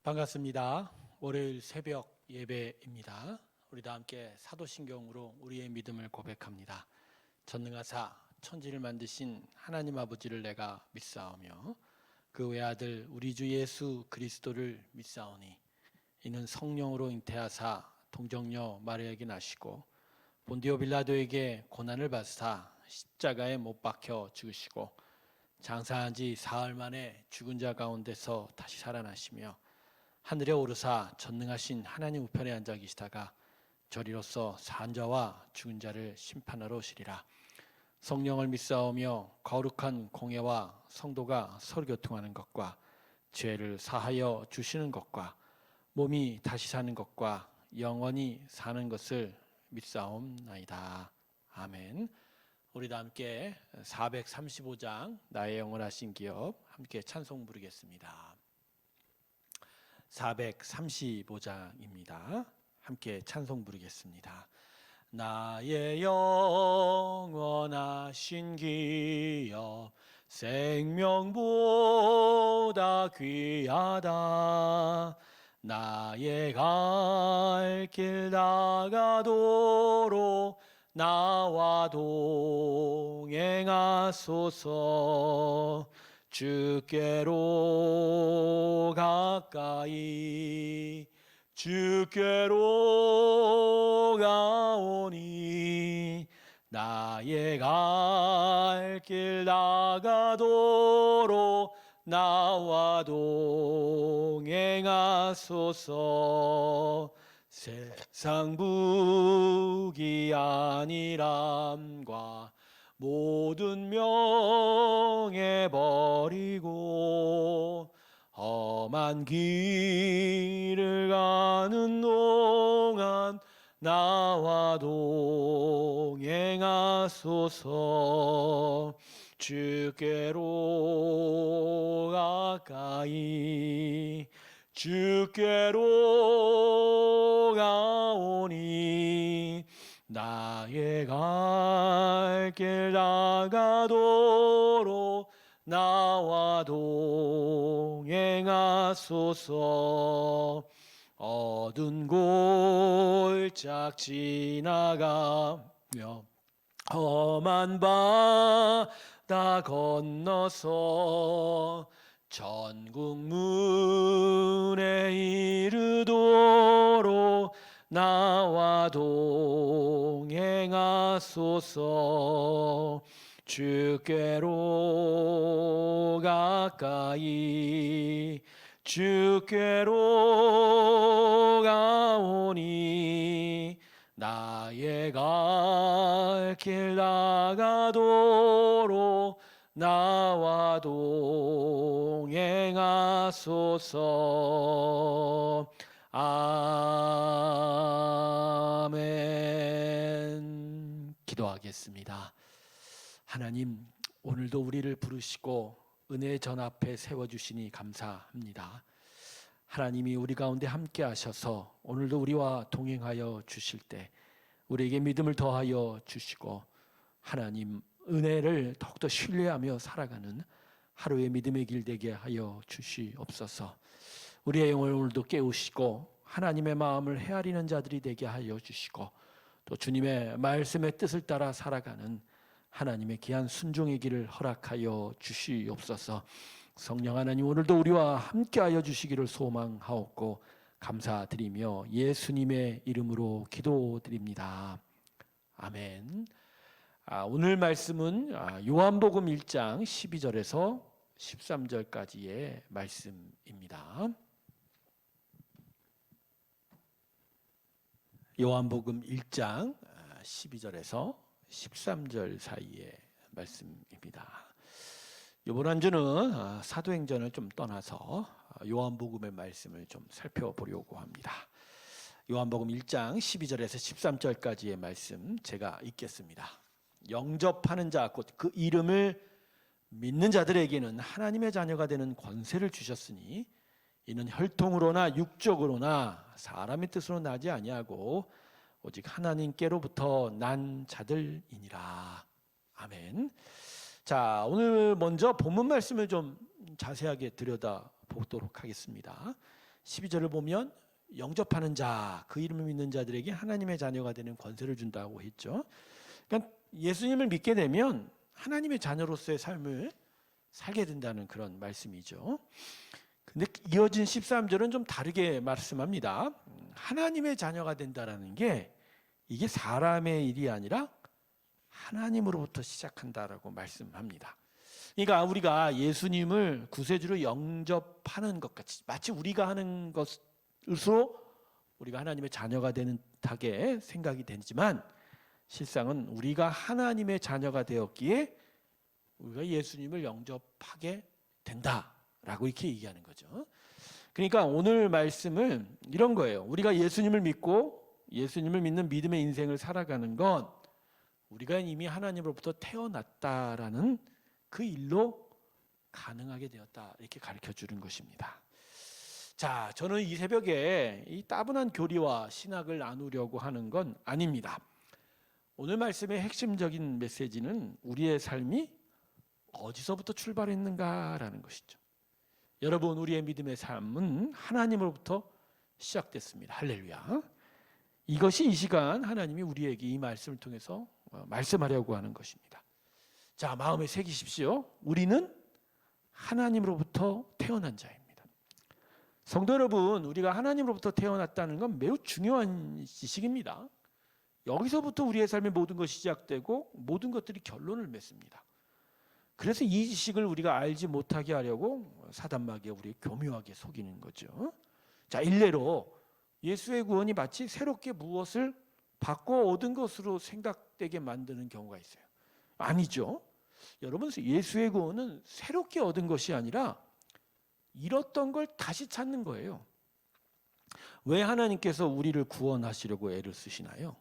반갑습니다. 월요일 새벽 예배입니다. 우리 다 함께 사도신경으로 우리의 믿음을 고백합니다. 전능하사 천지를 만드신 하나님 아버지를 내가 믿사오며 그 외아들 우리 주 예수 그리스도를 믿사오니 이는 성령으로 잉태하사 동정녀 마리아에게 나시고 본디오 빌라도에게 고난을 받으사 십자가에 못 박혀 죽으시고 장사한 지 사흘 만에 죽은 자 가운데서 다시 살아나시며 하늘에 오르사 전능하신 하나님 우편에 앉아 계시다가 저리로서 산 자와 죽은 자를 심판하러 오시리라. 성령을 믿사오며 거룩한 공예와 성도가 서로 교통하는 것과 죄를 사하여 주시는 것과 몸이 다시 사는 것과 영원히 사는 것을 믿사옵나이다. 아멘. 우리 다 함께 435장 나의 영원하신 기업 함께 찬송 부르겠습니다. 435장입니다. 함께 찬송 부르겠습니다. 나의 영원하신 기업 생명보다 귀하다. 나의 갈 길 다가도록 나와 동행하소서. 주께로 가까이 주께로 가오니 나의 갈 길 나가도록 나와 동행하소서. 세상 부귀 아니람과 모든 명예 버리고 험한 길을 가는 동안 나와 동행하소서. 주께로 가까이 주께로 가오니 나의 갈 길 나가도록 나와 동행하소서. 어두운 골짝 지나가며 험한 바다 건너서 천국 문에 이르도록 나와 동행하소서. 주께로 가까이 주께로 가오니 나의 갈 길 나가도록 나와 동행하소서. 아멘. 기도하겠습니다. 하나님, 오늘도 우리를 부르시고 은혜의 전 앞에 세워주시니 감사합니다. 하나님이 우리 가운데 함께 하셔서 오늘도 우리와 동행하여 주실 때 우리에게 믿음을 더하여 주시고 하나님 은혜를 더욱더 신뢰하며 살아가는 하루의 믿음의 길 되게 하여 주시옵소서. 우리의 영을 오늘도 깨우시고 하나님의 마음을 헤아리는 자들이 되게 하여 주시고 또 주님의 말씀의 뜻을 따라 살아가는 하나님의 귀한 순종의 길을 허락하여 주시옵소서. 성령 하나님, 오늘도 우리와 함께하여 주시기를 소망하옵고 감사드리며 예수님의 이름으로 기도드립니다. 아멘. 오늘 말씀은 요한복음 1장 12절에서 13절까지의 말씀입니다. 요한복음 1장 12절에서 13절 사이의 말씀입니다. 이번 한 주는 사도행전을 좀 떠나서 요한복음의 말씀을 좀 살펴보려고 합니다. 요한복음 1장 12절에서 13절까지의 말씀 제가 읽겠습니다. 영접하는 자 곧 그 이름을 믿는 자들에게는 하나님의 자녀가 되는 권세를 주셨으니 이는 혈통으로나 육적으로나 사람의 뜻으로 나지 아니하고 오직 하나님께로부터 난 자들이니라. 아멘. 자, 오늘 먼저 본문 말씀을 좀 자세하게 들여다보도록 하겠습니다. 12절을 보면 영접하는 자, 그 이름을 믿는 자들에게 하나님의 자녀가 되는 권세를 준다고 했죠. 그러니까 예수님을 믿게 되면 하나님의 자녀로서의 삶을 살게 된다는 그런 말씀이죠. 근데 이어진 13절은 좀 다르게 말씀합니다. 하나님의 자녀가 된다라는 게 이게 사람의 일이 아니라 하나님으로부터 시작한다라고 말씀합니다. 그러니까 우리가 예수님을 구세주로 영접하는 것 같이 마치 우리가 하는 것으로 우리가 하나님의 자녀가 되는 듯하게 생각이 되지만 실상은 우리가 하나님의 자녀가 되었기에 우리가 예수님을 영접하게 된다라고 이렇게 얘기하는 거죠. 그러니까 오늘 말씀은 이런 거예요. 우리가 예수님을 믿고 예수님을 믿는 믿음의 인생을 살아가는 건 우리가 이미 하나님으로부터 태어났다라는 그 일로 가능하게 되었다, 이렇게 가르쳐 주는 것입니다. 자, 저는 이 새벽에 이 따분한 교리와 신학을 나누려고 하는 건 아닙니다. 오늘 말씀의 핵심적인 메시지는 우리의 삶이 어디서부터 출발했는가라는 것이죠. 여러분, 우리의 믿음의 삶은 하나님으로부터 시작됐습니다. 할렐루야. 이것이 이 시간 하나님이 우리에게 이 말씀을 통해서 말씀하려고 하는 것입니다. 자, 마음에 새기십시오. 우리는 하나님으로부터 태어난 자입니다. 성도 여러분, 우리가 하나님으로부터 태어났다는 건 매우 중요한 지식입니다. 여기서부터 우리의 삶의 모든 것이 시작되고 모든 것들이 결론을 맺습니다. 그래서 이 지식을 우리가 알지 못하게 하려고 사단마귀가 우리 교묘하게 속이는 거죠. 자, 일례로 예수의 구원이 마치 새롭게 무엇을 바꿔 얻은 것으로 생각되게 만드는 경우가 있어요. 아니죠. 여러분, 예수의 구원은 새롭게 얻은 것이 아니라 잃었던 걸 다시 찾는 거예요. 왜 하나님께서 우리를 구원하시려고 애를 쓰시나요?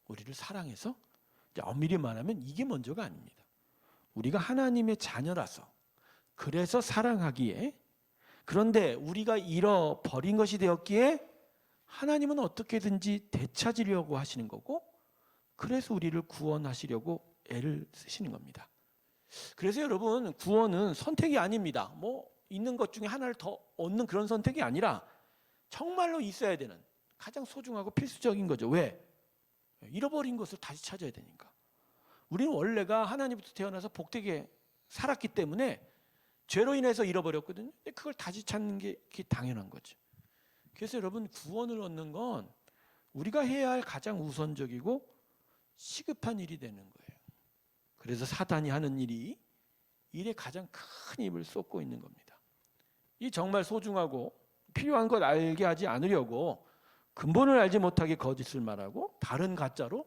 우리를 사랑해서? 엄밀히 말하면 이게 먼저가 아닙니다. 우리가 하나님의 자녀라서, 그래서 사랑하기에, 그런데 우리가 잃어버린 것이 되었기에 하나님은 어떻게든지 되찾으려고 하시는 거고, 그래서 우리를 구원하시려고 애를 쓰시는 겁니다. 그래서 여러분, 구원은 선택이 아닙니다. 뭐 있는 것 중에 하나를 더 얻는 그런 선택이 아니라 정말로 있어야 되는 가장 소중하고 필수적인 거죠. 왜? 잃어버린 것을 다시 찾아야 되니까. 우리는 원래가 하나님부터 태어나서 복되게 살았기 때문에 죄로 인해서 잃어버렸거든요. 근데 그걸 다시 찾는 게 당연한 거죠. 그래서 여러분, 구원을 얻는 건 우리가 해야 할 가장 우선적이고 시급한 일이 되는 거예요. 그래서 사단이 하는 일에 가장 큰 힘을 쏟고 있는 겁니다. 이 정말 소중하고 필요한 것 알게 하지 않으려고 근본을 알지 못하게 거짓을 말하고 다른 가짜로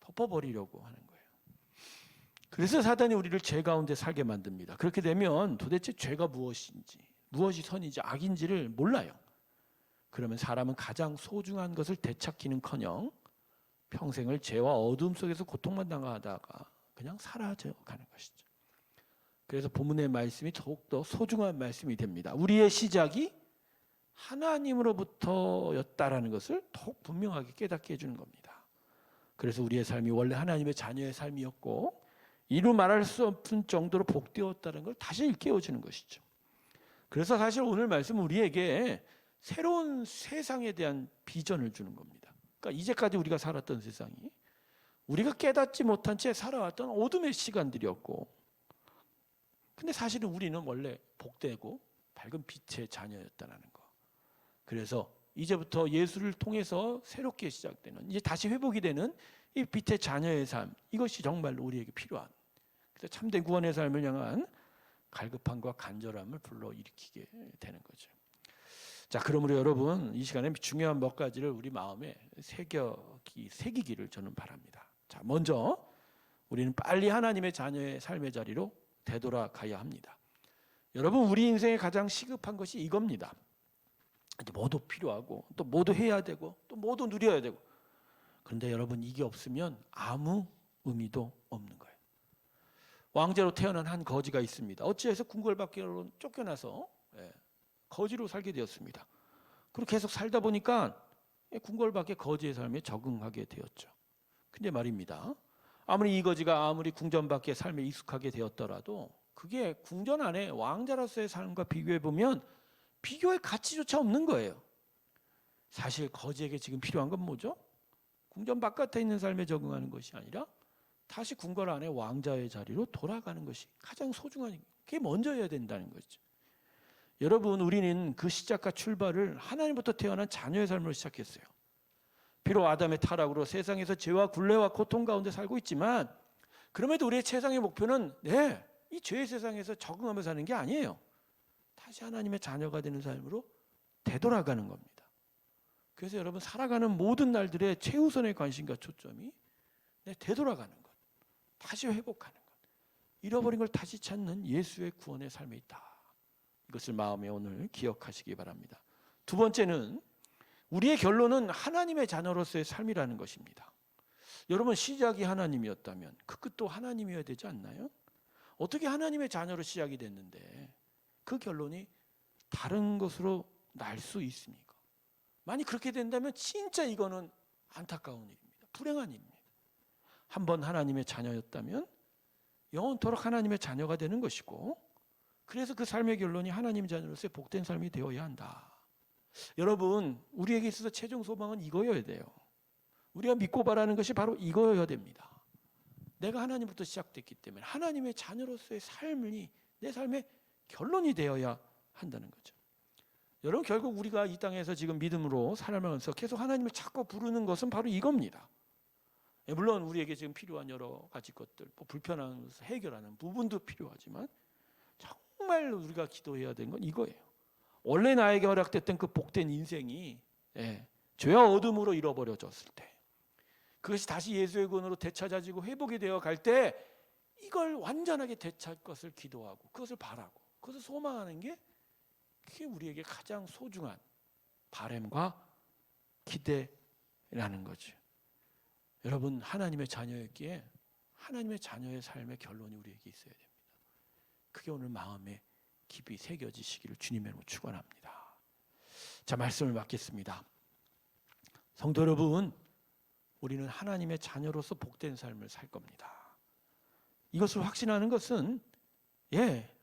덮어버리려고 하는 거예요. 그래서 사단이 우리를 죄 가운데 살게 만듭니다. 그렇게 되면 도대체 죄가 무엇인지, 무엇이 선이지 악인지를 몰라요. 그러면 사람은 가장 소중한 것을 되찾기는커녕 평생을 죄와 어둠 속에서 고통만 당하다가 그냥 사라져 가는 것이죠. 그래서 본문의 말씀이 더욱더 소중한 말씀이 됩니다. 우리의 시작이 하나님으로부터였다라는 것을 더욱 분명하게 깨닫게 해주는 겁니다. 그래서 우리의 삶이 원래 하나님의 자녀의 삶이었고 이루 말할 수 없는 정도로 복되었다는 걸 다시 일깨워주는 것이죠. 그래서 사실 오늘 말씀은 우리에게 새로운 세상에 대한 비전을 주는 겁니다. 그러니까 이제까지 우리가 살았던 세상이 우리가 깨닫지 못한 채 살아왔던 어둠의 시간들이었고, 근데 사실은 우리는 원래 복되고 밝은 빛의 자녀였다는 거. 그래서 이제부터 예수를 통해서 새롭게 시작되는, 이제 다시 회복이 되는 이 빛의 자녀의 삶, 이것이 정말로 우리에게 필요한, 그래서 참된 구원의 삶을 향한 갈급함과 간절함을 불러일으키게 되는 거죠. 자, 그러므로 여러분, 이 시간에 중요한 몇 가지를 우리 마음에 새기기를 저는 바랍니다. 자, 먼저 우리는 빨리 하나님의 자녀의 삶의 자리로 되돌아가야 합니다. 여러분, 우리 인생에 가장 시급한 것이 이겁니다. 뭐도 필요하고 또 뭐도 해야 되고 또 뭐도 누려야 되고, 그런데 여러분, 이게 없으면 아무 의미도 없는 거예요. 왕제로 태어난 한 거지가 있습니다. 어찌해서 궁궐밖으로 쫓겨나서 거지로 살게 되었습니다. 그리고 계속 살다 보니까 궁궐밖의 거지의 삶에 적응하게 되었죠. 근데 말입니다, 아무리 이 거지가 아무리 궁전 밖의 삶에 익숙하게 되었더라도 그게 궁전 안에 왕자로서의 삶과 비교해 보면 비교의 가치조차 없는 거예요. 사실 거지에게 지금 필요한 건 뭐죠? 궁전 바깥에 있는 삶에 적응하는 것이 아니라 다시 궁궐 안에 왕자의 자리로 돌아가는 것이 가장 소중한, 그게 먼저여야 된다는 거죠. 여러분, 우리는 그 시작과 출발을 하나님부터 태어난 자녀의 삶으로 시작했어요. 비록 아담의 타락으로 세상에서 죄와 굴레와 고통 가운데 살고 있지만, 그럼에도 우리의 최상의 목표는 이 죄의 세상에서 적응하며 사는 게 아니에요. 다시 하나님의 자녀가 되는 삶으로 되돌아가는 겁니다. 그래서 여러분, 살아가는 모든 날들의 최우선의 관심과 초점이 되돌아가는 것, 다시 회복하는 것, 잃어버린 걸 다시 찾는 예수의 구원의 삶에 있다. 이것을 마음에 오늘 기억하시기 바랍니다. 두 번째는 우리의 결론은 하나님의 자녀로서의 삶이라는 것입니다. 여러분, 시작이 하나님이었다면 그 끝도 하나님이어야 되지 않나요? 어떻게 하나님의 자녀로 시작이 됐는데 그 결론이 다른 것으로 날 수 있습니까? 만약 그렇게 된다면 진짜 이거는 안타까운 일입니다. 불행한 일입니다. 한번 하나님의 자녀였다면 영원토록 하나님의 자녀가 되는 것이고, 그래서 그 삶의 결론이 하나님의 자녀로서의 복된 삶이 되어야 한다. 여러분, 우리에게 있어서 최종 소망은 이거여야 돼요. 우리가 믿고 바라는 것이 바로 이거여야 됩니다. 내가 하나님부터 시작됐기 때문에 하나님의 자녀로서의 삶이 내 삶의 결론이 되어야 한다는 거죠. 여러분, 결국 우리가 이 땅에서 지금 믿음으로 살아가면서 계속 하나님을 찾고 부르는 것은 바로 이겁니다. 물론 우리에게 지금 필요한 여러 가지 것들, 불편한 것을 해결하는 부분도 필요하지만 정말 우리가 기도해야 되는 건 이거예요. 원래 나에게 허락됐던 그 복된 인생이 죄와 어둠으로 잃어버려졌을 때, 그것이 다시 예수의 구원으로 되찾아지고 회복이 되어 갈 때 이걸 완전하게 되찾을 것을 기도하고 그것을 바라고 그것을 소망하는 게, 그게 우리에게 가장 소중한 바람과 기대라는 거죠. 여러분, 하나님의 자녀였기에 하나님의 자녀의 삶의 결론이 우리에게 있어야 됩니다. 그게 오늘 마음에 깊이 새겨지시기를 주님의 이름으로 축원합니다. 자, 말씀을 맡겠습니다. 성도 여러분, 우리는 하나님의 자녀로서 복된 삶을 살 겁니다. 이것을 확신하는 것은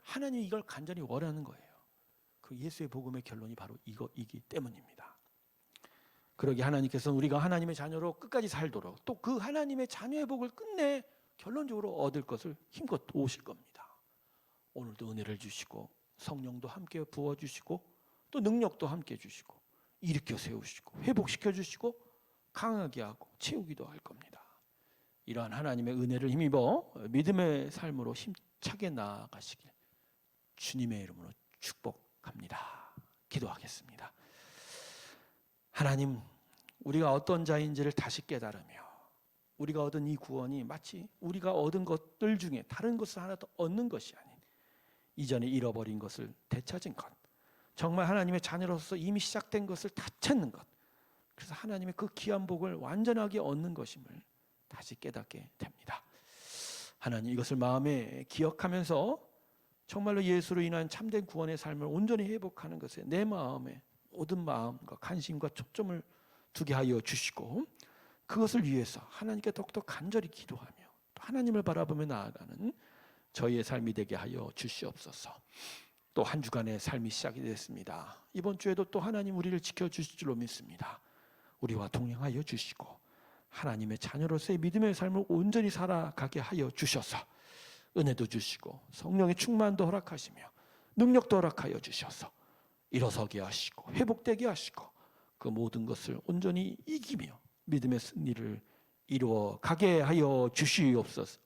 하나님이 이걸 간절히 원하는 거예요. 그 예수의 복음의 결론이 바로 이거이기 때문입니다. 그러기에 하나님께서는 우리가 하나님의 자녀로 끝까지 살도록, 또 그 하나님의 자녀의 복을 끝내 결론적으로 얻을 것을 힘껏 도우실 겁니다. 오늘도 은혜를 주시고 성령도 함께 부어주시고 또 능력도 함께 주시고 일으켜 세우시고 회복시켜 주시고 강하게 하고 채우기도 할 겁니다. 이러한 하나님의 은혜를 힘입어 믿음의 삶으로 힘차게 나아가시길 주님의 이름으로 축복합니다. 기도하겠습니다. 하나님, 우리가 어떤 자인지를 다시 깨달으며 우리가 얻은 이 구원이 마치 우리가 얻은 것들 중에 다른 것을 하나 더 얻는 것이 아닌 이전에 잃어버린 것을 되찾은 것, 정말 하나님의 자녀로서 이미 시작된 것을 다 찾는 것, 그래서 하나님의 그 귀한 복을 완전하게 얻는 것임을 다시 깨닫게 됩니다. 하나님, 이것을 마음에 기억하면서 정말로 예수로 인한 참된 구원의 삶을 온전히 회복하는 것에 내 마음에 모든 마음과 관심과 초점을 두게 하여 주시고, 그것을 위해서 하나님께 더욱더 간절히 기도하며 또 하나님을 바라보며 나아가는 저희의 삶이 되게 하여 주시옵소서. 또 한 주간의 삶이 시작이 됐습니다. 이번 주에도 또 하나님 우리를 지켜주실 줄로 믿습니다. 우리와 동행하여 주시고 하나님의 자녀로서의 믿음의 삶을 온전히 살아가게 하여 주셔서 은혜도 주시고 성령의 충만도 허락하시며 능력도 허락하여 주셔서 일어서게 하시고 회복되게 하시고 그 모든 것을 온전히 이기며 믿음의 승리를 이루어 가게 하여 주시옵소서.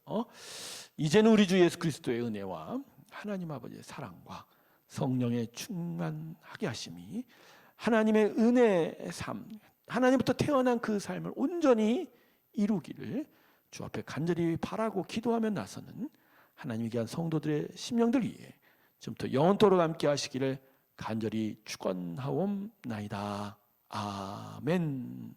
이제는 우리 주 예수 그리스도의 은혜와 하나님 아버지의 사랑과 성령의 충만하게 하심이 하나님의 은혜의 삶, 하나님부터 태어난 그 삶을 온전히 이루기를 주 앞에 간절히 바라고 기도하며 나서는 하나님이 귀한 성도들의 심령들 위해 지금부터 영원토록 함께 하시기를 간절히 축원하옵나이다. 아멘.